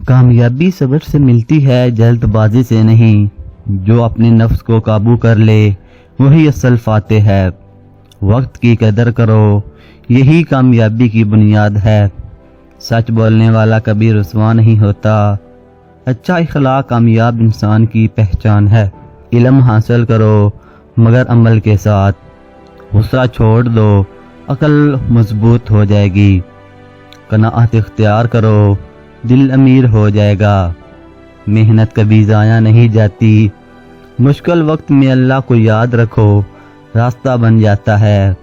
کامیابی صبر سے ملتی ہے، جلد بازی سے نہیں۔ جو اپنے نفس کو قابو کر لے وہی اصل فاتح ہے۔ وقت کی قدر کرو، یہی کامیابی کی بنیاد ہے۔ سچ بولنے والا کبھی رسوا نہیں ہوتا۔ اچھا اخلاق کامیاب انسان کی پہچان ہے۔ علم حاصل کرو مگر عمل کے ساتھ۔ غصہ چھوڑ دو، عقل مضبوط ہو جائے گی۔ قناعت اختیار کرو، دل امیر ہو جائے گا۔ محنت کبھی ضائع نہیں جاتی۔ مشکل وقت میں اللہ کو یاد رکھو، راستہ بن جاتا ہے۔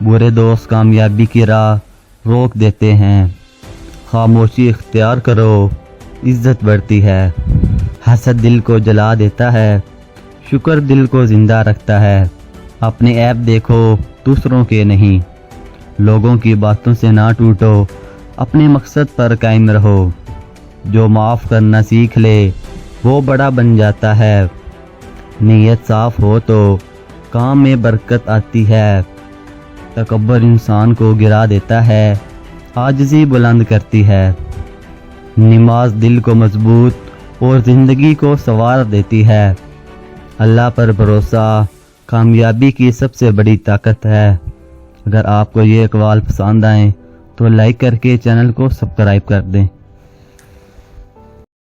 برے دوست کامیابی کی راہ روک دیتے ہیں۔ خاموشی اختیار کرو، عزت بڑھتی ہے۔ حسد دل کو جلا دیتا ہے، شکر دل کو زندہ رکھتا ہے۔ اپنے عیب دیکھو، دوسروں کے نہیں۔ لوگوں کی باتوں سے نہ ٹوٹو، اپنے مقصد پر قائم رہو۔ جو معاف کرنا سیکھ لے وہ بڑا بن جاتا ہے۔ نیت صاف ہو تو کام میں برکت آتی ہے۔ تکبر انسان کو گرا دیتا ہے، عاجزی بلند کرتی ہے۔ نماز دل کو مضبوط اور زندگی کو سنوار دیتی ہے۔ اللہ پر بھروسہ کامیابی کی سب سے بڑی طاقت ہے۔ اگر آپ کو یہ اقوال پسند آئیں تو لائک کر کے چینل کو سبسکرائب کر دیں۔